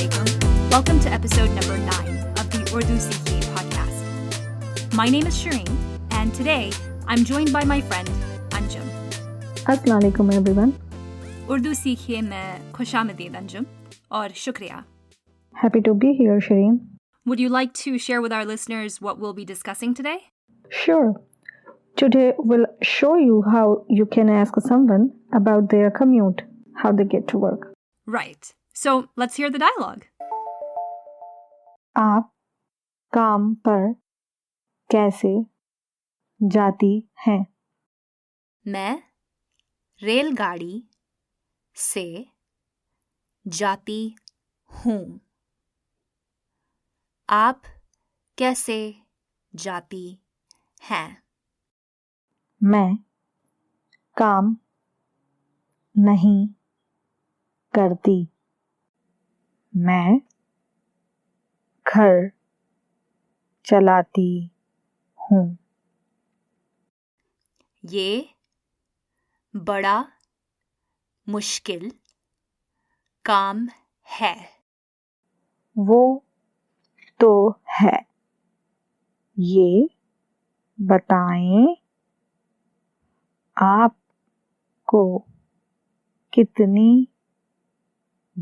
alaikum. Welcome to episode number 9 of the Urdu Seekhiye podcast. My name is Shireen, and today I'm joined by my friend Anjum. अस्सलाम वालेकुम everyone. Urdu सीखिए में खुशामदीद अंजुम और शुक्रिया. Happy to be here, Shireen. Would you like to share with our listeners what we'll be discussing today? Sure. Today we'll show you how you can ask someone about their commute, how they get to work. Right. So let's hear the dialogue. आप काम पर कैसे जाती हैं? मैं रेलगाड़ी से जाती हूँ. आप कैसे जाती हैं? मैं काम नहीं करती. मैं घर चलाती हूँ. ये बड़ा मुश्किल काम है. वो तो है. ये बताएं आपको कितनी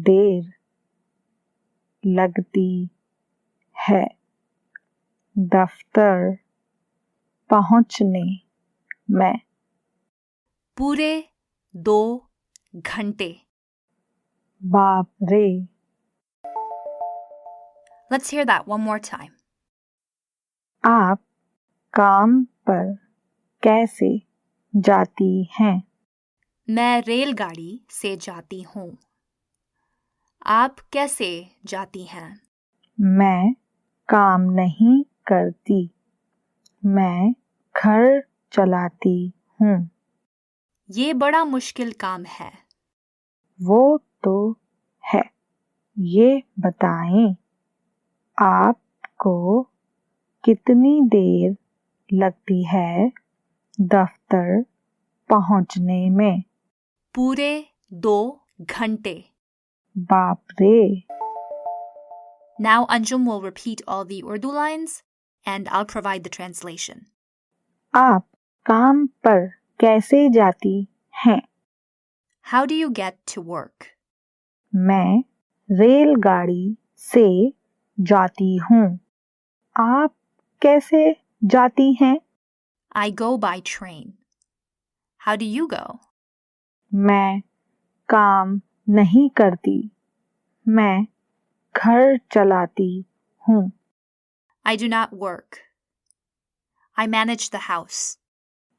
देर लगती है दफ्तर पहुंचने में? पूरे 2 घंटे. बाप रे. Let's hear that one more time. आप काम पर कैसे जाती हैं? मैं रेलगाड़ी से जाती हूँ. आप कैसे जाती हैं? मैं काम नहीं करती. मैं घर चलाती हूँ. ये बड़ा मुश्किल काम है. वो तो है. ये बताएं आपको कितनी देर लगती है दफ्तर पहुंचने में? पूरे 2 घंटे. बाप रे. Now Anjum will repeat all the Urdu lines and I'll provide the translation. आप काम पर कैसे जाती हैं? How do you get to work? मैं रेलगाड़ी से जाती हूँ. आप कैसे जाती हैं? I go by train. How do you go? मैं काम नहीं करती. मैं घर चलाती हूँ. I do not work. I manage the house.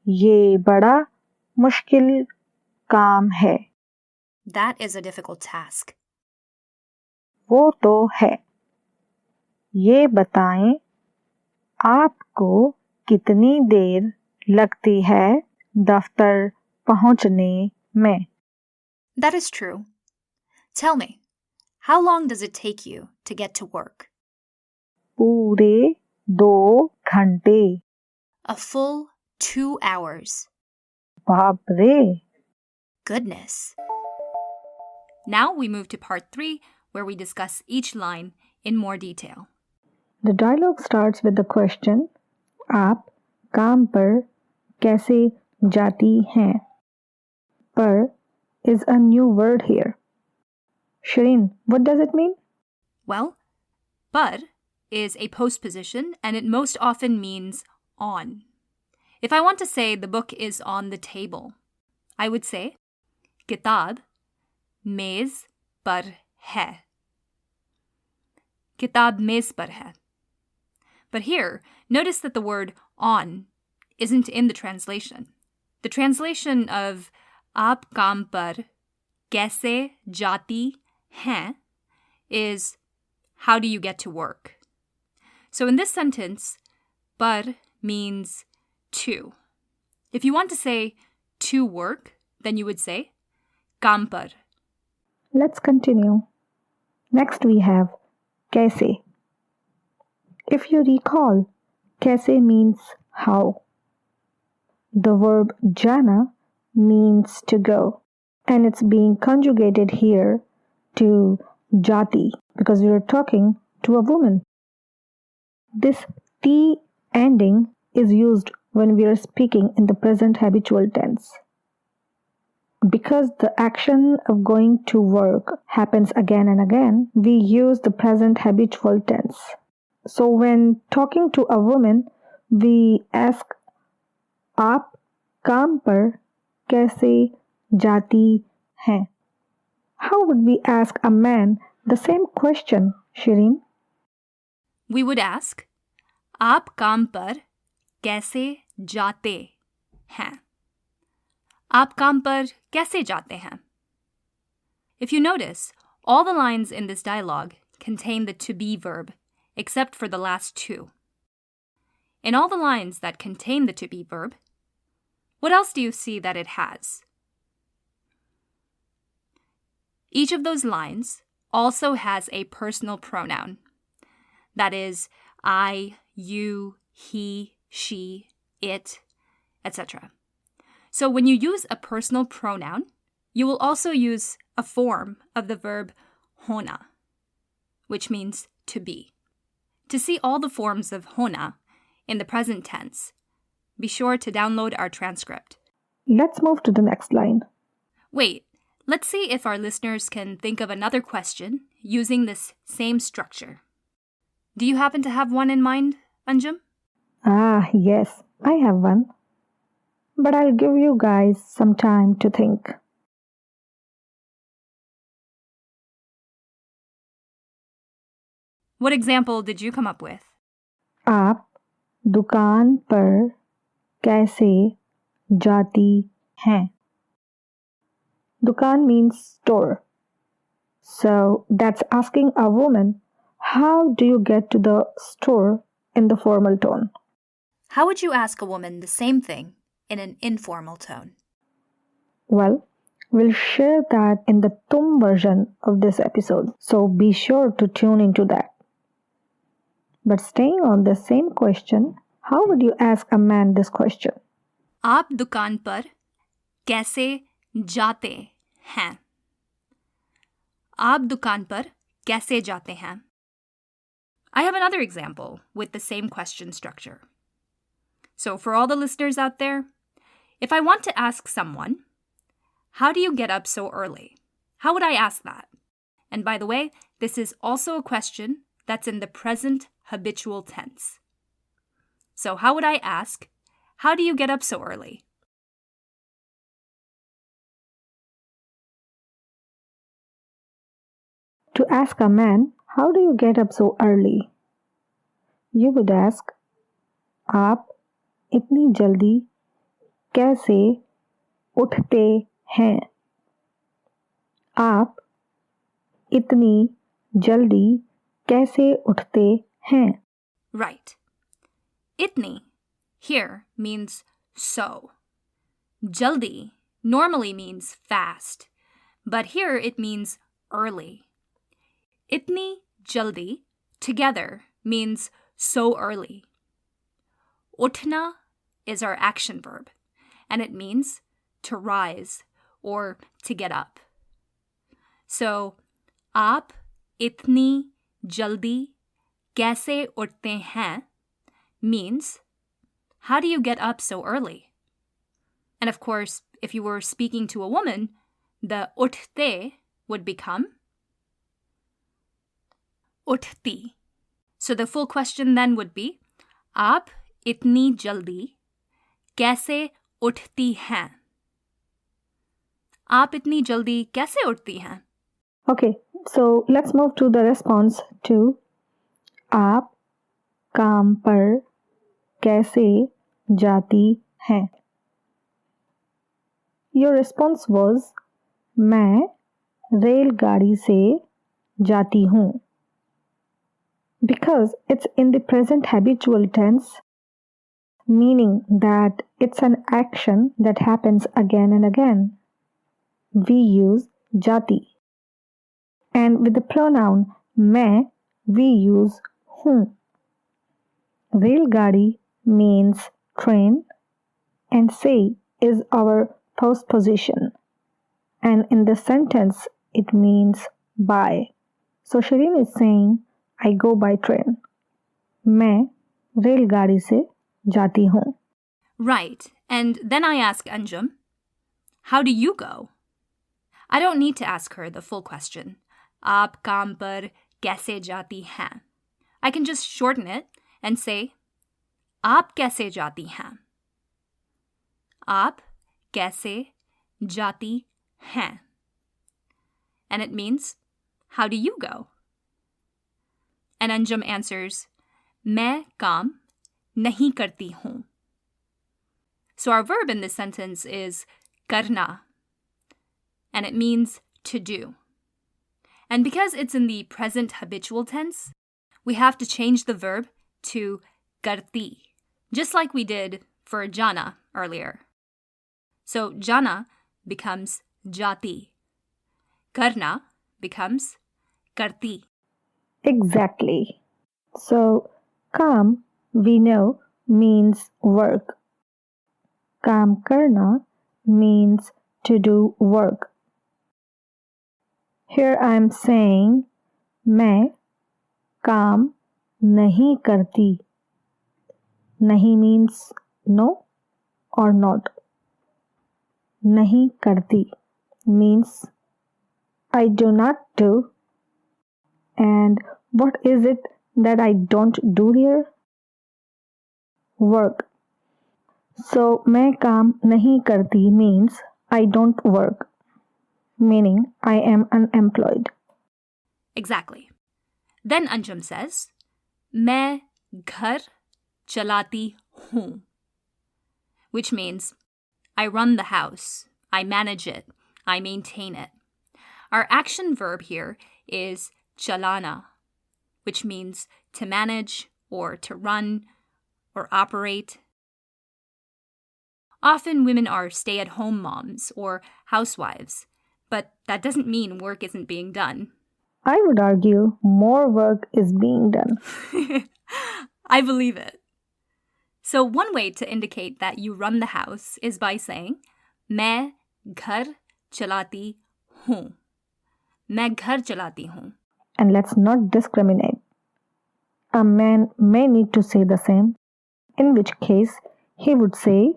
ये बड़ा मुश्किल काम है. That is a difficult task. वो तो है. ये बताएं आपको कितनी देर लगती है दफ्तर पहुंचने में? That is true. Tell me, how long does it take you to get to work? पूरे 2 घंटे. A full 2 hours. बाप रे. Goodness. Now we move to part 3, where we discuss each line in more detail. The dialogue starts with the question, आप काम पर कैसे जाती हैं? पर is a new word here. Shireen, what does it mean? Well, par is a postposition and it most often means on. If I want to say the book is on the table, I would say किताब मेज पर है. किताब मेज पर है. But here, notice that the word on isn't in the translation. The translation of आप काम पर कैसे जाती हैं is how do you get to work? So in this sentence, par means to. If you want to say to work, then you would say काम पर. Let's continue. Next we have कैसे. If you recall, कैसे means how. The verb jana means to go, and it's being conjugated here to jati. because we are talking to a woman. This T ending is used when we are speaking in the present habitual tense. Because the action of going to work happens again and again, we use the present habitual tense. So when talking to a woman, we ask, आप काम पर कैसे जाती हैं? How would we ask a man the same question, Shireen? We would ask, आप काम पर कैसे जाते हैं? आप काम पर कैसे जाते हैं? If you notice, all the lines in this dialogue contain the to be verb, except for the last two. In all the lines that contain the to be verb, what else do you see that it has? Each of those lines also has a personal pronoun. That is, I, you, he, she, it, etc. So when you use a personal pronoun, you will also use a form of the verb hona, which means to be. To see all the forms of hona in the present tense, be sure to download our transcript. Let's move to the next line. Wait, let's see if our listeners can think of another question using this same structure. Do you happen to have one in mind, Anjum? Yes, I have one. But I'll give you guys some time to think. What example did you come up with? आप दुकान पर कैसे जाती हैं? Dukaan means store. So that's asking a woman, how do you get to the store in the formal tone? How would you ask a woman the same thing in an informal tone? Well, we'll share that in the Tum version of this episode, so be sure to tune into that. But staying on the same question, how would you ask a man this question? आप दुकान पर कैसे जाते हैं? आप दुकान पर कैसे जाते हैं? I have another example with the same question structure. So for all the listeners out there, if I want to ask someone, how do you get up so early? How would I ask that? And by the way, this is also a question that's in the present habitual tense. So how would I ask, how do you get up so early? To ask a man, how do you get up so early? You would ask, आप इतनी जल्दी कैसे उठते हैं? आप इतनी जल्दी कैसे उठते हैं? Right. Itni here means so. Jaldi normally means fast, but here it means early. Itni jaldi together means so early. Uthna is our action verb, and it means to rise or to get up. So, aap itni jaldi kaise uthte hain means, how do you get up so early? And of course, if you were speaking to a woman, the uthte would become uthti. So the full question then would be, आप इतनी जल्दी कैसे उठती हैं? आप इतनी जल्दी कैसे उठती हैं? Okay, so let's move to the response to आप काम पर कैसे जाती हैं? Your response was, मैं रेलगाड़ी से जाती हूँ. Because it's in the present habitual tense, meaning that it's an action that happens again and again, we use jati. And with the pronoun मैं, we use हूँ. Railgadi means train, and se is our postposition. And in the sentence, it means by. So Shireen is saying, I go by train. मैं रेलगाड़ी से जाती हूँ. Right. And then I ask Anjum, how do you go? I don't need to ask her the full question. आप काम पर कैसे जाती हैं? I can just shorten it and say, आप कैसे जाती हैं? आप कैसे जाती हैं? And it means, how do you go? And Anjum answers, मैं काम नहीं करती हूँ. So our verb in this sentence is karna, and it means to do. And because it's in the present habitual tense, we have to change the verb to karti, just like we did for jana earlier. So jana becomes jati. Karna becomes karti. Exactly. So, काम, we know, means work. काम करना means to do work. Here I am saying, मैं काम नहीं करती. नहीं means no or not. नहीं करती means I do not do. And what is it that I don't do here? Work. So, मैं काम नहीं करती means I don't work, meaning I am unemployed. Exactly. Then Anjum says, मैं घर चलाती हूँ, which means I run the house, I manage it, I maintain it. Our action verb here is chalana, which means to manage or to run or operate. Often women are stay-at-home moms or housewives, but that doesn't mean work isn't being done. I would argue more work is being done. I believe it. So one way to indicate that you run the house is by saying, मैं घर चलाती हूँ. मैं घर चलाती हूँ. And let's not discriminate. A man may need to say the same, in which case he would say,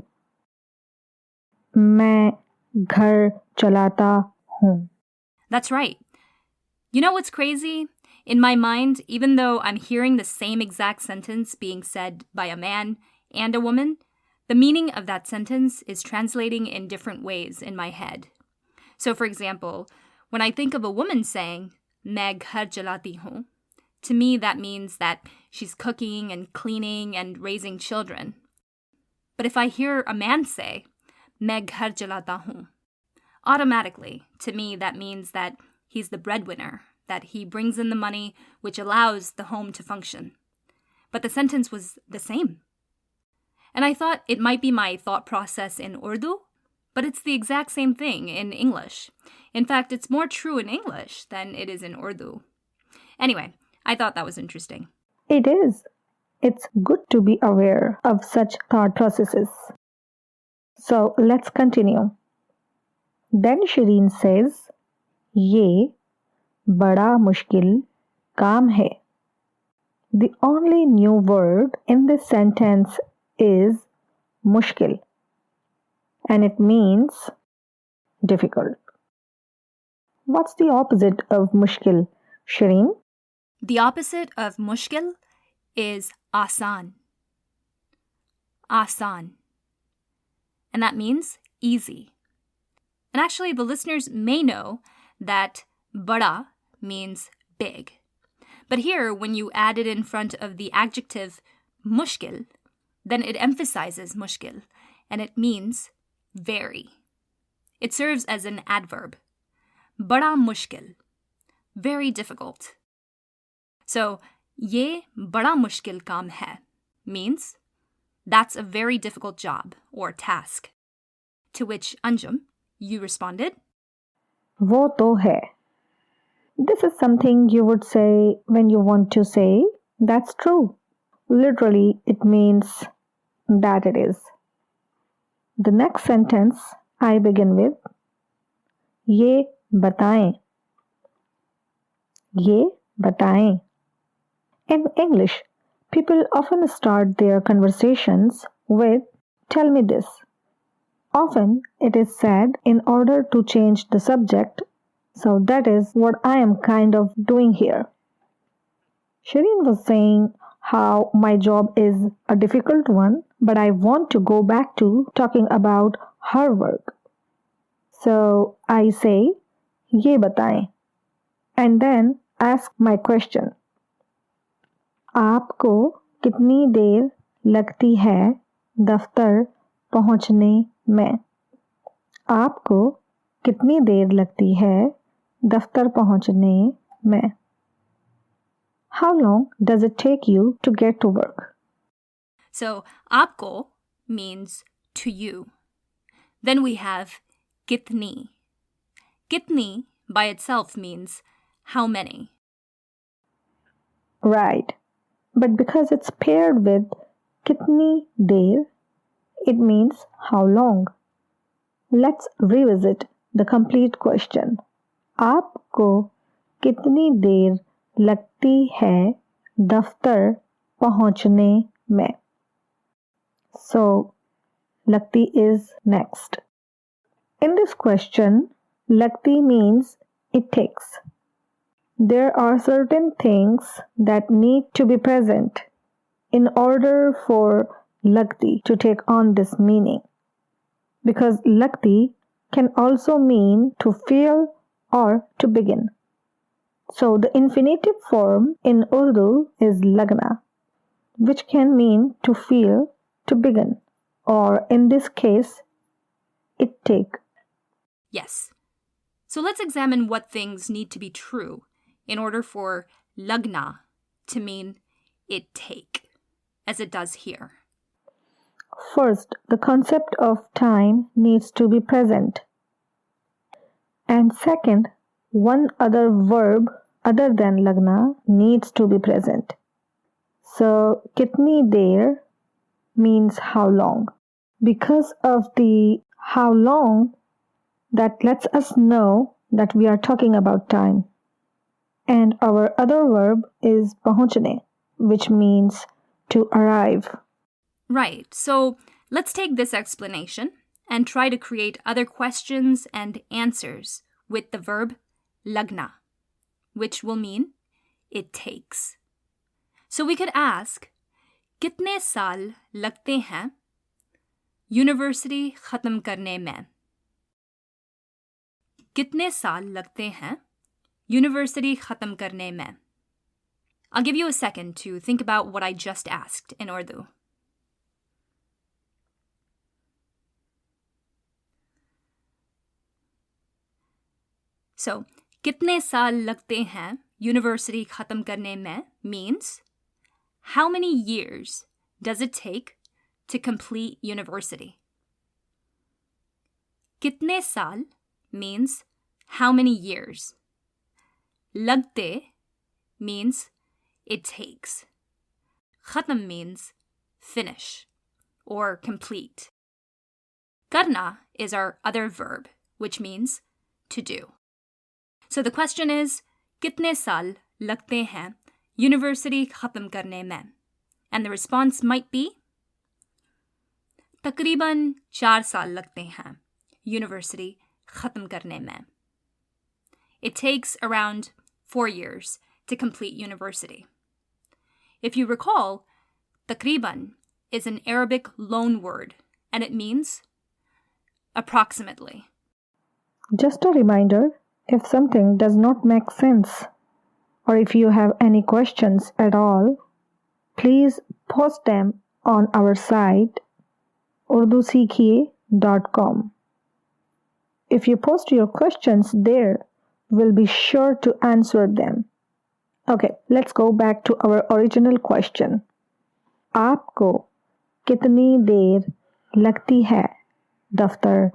मैं घर चलाता हूँ. That's right. You know what's crazy? In my mind, even though I'm hearing the same exact sentence being said by a man and a woman, the meaning of that sentence is translating in different ways in my head. So, for example, when I think of a woman saying, मैं घर चलाती हूँ, to me that means that she's cooking and cleaning and raising children. But if I hear a man say, मैं घर चलाता हूँ, automatically, to me that means that he's the breadwinner, that he brings in the money which allows the home to function. But the sentence was the same. And I thought it might be my thought process in Urdu, but it's the exact same thing in English. In fact, it's more true in English than it is in Urdu. Anyway, I thought that was interesting. It is. It's good to be aware of such thought processes. So let's continue. Then Shireen says, ये बड़ा मुश्किल काम है. The only new word in this sentence is मुश्किल, and it means difficult. What's the opposite of मुश्किल, Shireen? The opposite of mushkil is asan. Asan. And that means easy. And actually, the listeners may know that bada means big. But here, when you add it in front of the adjective mushkil, then it emphasizes mushkil, and it means very. It serves as an adverb. Bada mushkil. Very difficult. So, ye bada mushkil kaam hai means that's a very difficult job or task. To which Anjum, you responded, वो तो है. This is something you would say when you want to say that's true. Literally, it means that it is. The next sentence I begin with, ये बताएं. ये बताएं. In English, people often start their conversations with tell me this. Often it is said in order to change the subject, so that is what I am kind of doing here. Shireen was saying how my job is a difficult one, but I want to go back to talking about her work. So I say, ये बताएं, and then ask my question. आपको कितनी देर लगती है दफ्तर पहुंचने में? आपको कितनी देर लगती है दफ्तर पहुंचने में? How long does it take you to get to work? So, aapko means to you. Then we have kitni. Kitni by itself means how many. Right. But because it's paired with kitni der, it means how long. Let's revisit the complete question. आपको कितनी देर लगती है दफ्तर पहुंचने में? So, लगती is next. In this question, लगती means it takes. There are certain things that need to be present in order for लगती to take on this meaning. Because लगती can also mean to feel or to begin. So the infinitive form in Urdu is lagna, which can mean to feel, to begin, or in this case, it take. Yes. So let's examine what things need to be true in order for lagna to mean it take, as it does here. First, the concept of time needs to be present. And second, one other verb other than lagna needs to be present. So, kitni der means how long. Because of the how long, that lets us know that we are talking about time. And our other verb is pahunchne, which means to arrive. Right. So let's take this explanation and try to create other questions and answers with the verb lagna, which will mean it takes. So we could ask, कितने साल लगते हैं university खत्म करने में? कितने साल लगते हैं यूनिवर्सिटी खत्म करने में? I'll give you a second to think about what I just asked in Urdu. So, कितने साल लगते हैं यूनिवर्सिटी खत्म करने में means how many years does it take to complete university? कितने साल means how many years. लगते means it takes. खत्म means finish or complete. करना is our other verb, which means to do. So the question is, कितने साल लगते हैं university खत्म करने में? And the response might be, तकरीबन 4 साल लगते हैं यूनिवर्सिटी खत्म करने में. It takes around 4 years to complete university. If you recall, تقريبا is an Arabic loan word, and it means approximately. Just a reminder, if something does not make sense, or if you have any questions at all, please post them on our site urduseekhiye.com. If you post your questions there, we'll be sure to answer them. Okay, let's go back to our original question. आपको कितनी देर लगती है दफ्तर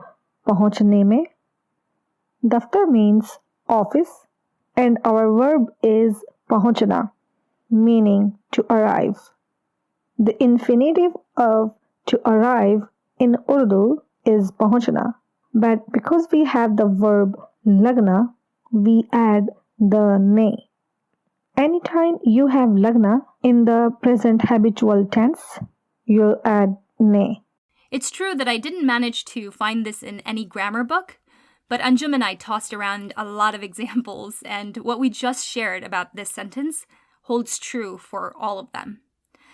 पहुंचने में? Daftar means office, and our verb is pahunchna, meaning to arrive. The infinitive of to arrive in Urdu is pahunchna, but because we have the verb lagna, we add the ne. Anytime you have lagna in the present habitual tense, you'll add ne. It's true that I didn't manage to find this in any grammar book, but Anjum and I tossed around a lot of examples, and what we just shared about this sentence holds true for all of them.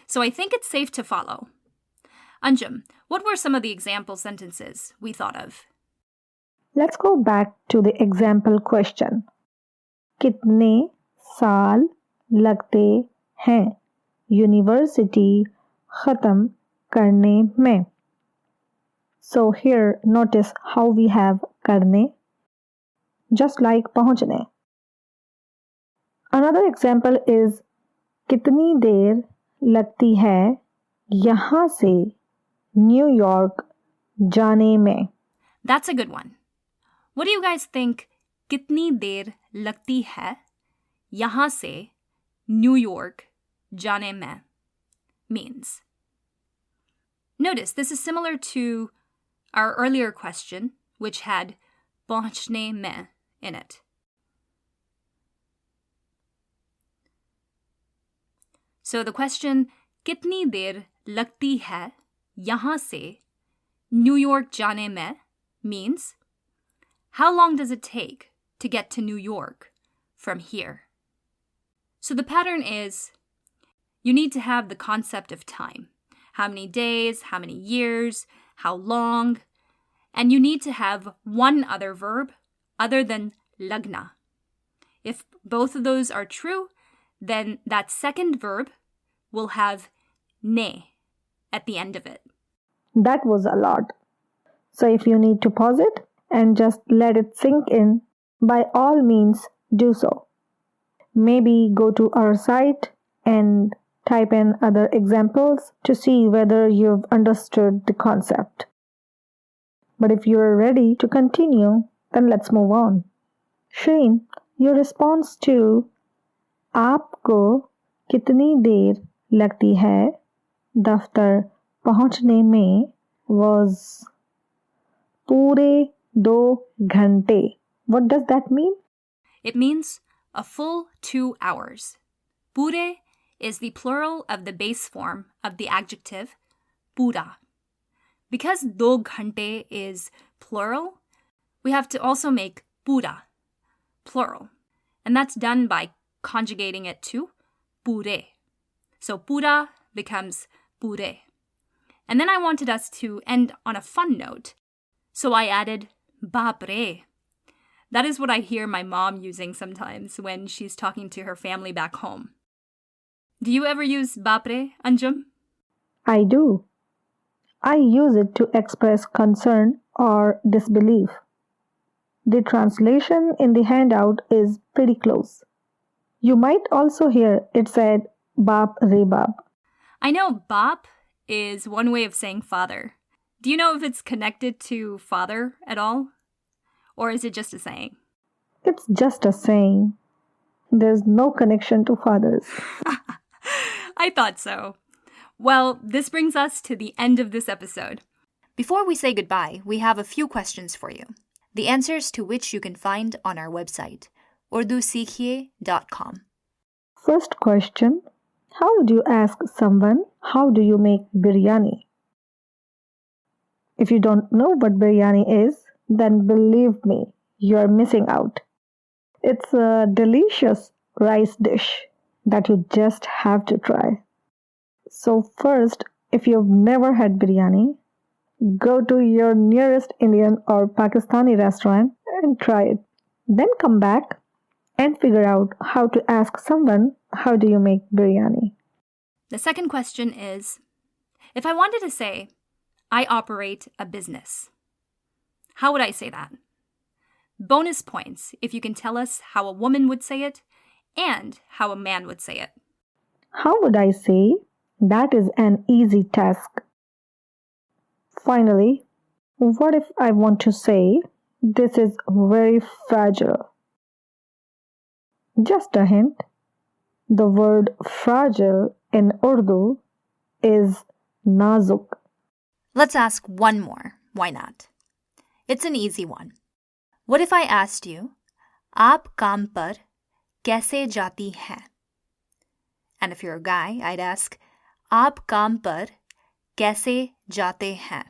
So I think it's safe to follow. Anjum, what were some of the example sentences we thought of? Let's go back to the example question. कितने साल लगते हैं university खत्म करने में? So here notice how we have करने, just like पहुंचने. Another example is कितनी देर लगती है यहाँ से न्यूयॉर्क जाने में? That's a good one. What do you guys think कितनी देर लगती है यहाँ से न्यूयॉर्क जाने में means? Notice this is similar to our earlier question, which had पहुंचने में in it. So the question कितनी देर लगती है यहाँ से न्यूयॉर्क जाने में means how long does it take to get to New York from here? So the pattern is you need to have the concept of time. How many days, how many years, how long, and you need to have one other verb other than lagna. If both of those are true, then that second verb will have ne at the end of it. That was a lot. So if you need to pause it and just let it sink in, by all means do so. Maybe go to our site and type in other examples to see whether you've understood the concept. But if you're ready to continue, then let's move on. Shreen, your response to आपको कितनी देर लगती है दफ्तर पहुंचने में was पूरे 2 घंटे. What does that mean? It means a full 2 hours. Pure is the plural of the base form of the adjective pura. Because 2 ghante is plural, we have to also make pura plural. And that's done by conjugating it to pure. So pura becomes pure. And then I wanted us to end on a fun note. So I added bapre. That is what I hear my mom using sometimes when she's talking to her family back home. Do you ever use bapre, Anjum? I do. I use it to express concern or disbelief. The translation in the handout is pretty close. You might also hear it said Baap Re Baap. I know Baap is one way of saying father. Do you know if it's connected to father at all? Or is it just a saying? It's just a saying. There's no connection to fathers. I thought so. Well, this brings us to the end of this episode. Before we say goodbye, we have a few questions for you. The answers to which you can find on our website, urdusikhiye.com. First question, how would you ask someone, how do you make biryani? If you don't know what biryani is, then believe me, you're missing out. It's a delicious rice dish that you just have to try. So first, if you've never had biryani, go to your nearest Indian or Pakistani restaurant and try it. Then come back and figure out how to ask someone, how do you make biryani? The second question is, if I wanted to say, I operate a business, how would I say that? Bonus points if you can tell us how a woman would say it and how a man would say it. How would I say? That is an easy task. Finally, what if I want to say, this is very fragile? Just a hint, the word fragile in Urdu is nāzuk. Let's ask one more. Why not? It's an easy one. What if I asked you, आप काम पर कैसे जाती हैं? And if you're a guy, I'd ask, आप काम पर कैसे जाते हैं?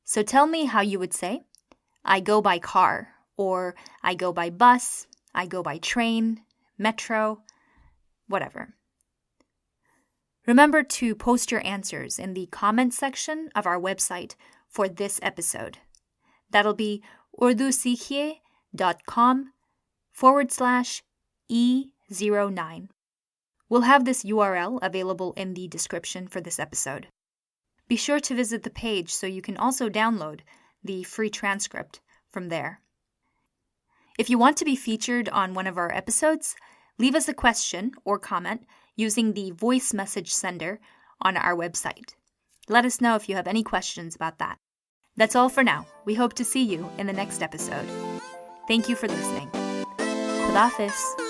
So tell me how you would say, I go by car, or I go by bus, I go by train, metro, whatever. Remember to post your answers in the comments section of our website for this episode. That'll be urdusikhiye.com/E09. We'll have this URL available in the description for this episode. Be sure to visit the page so you can also download the free transcript from there. If you want to be featured on one of our episodes, leave us a question or comment using the voice message sender on our website. Let us know if you have any questions about that. That's all for now. We hope to see you in the next episode. Thank you for listening. Khuda Hafiz.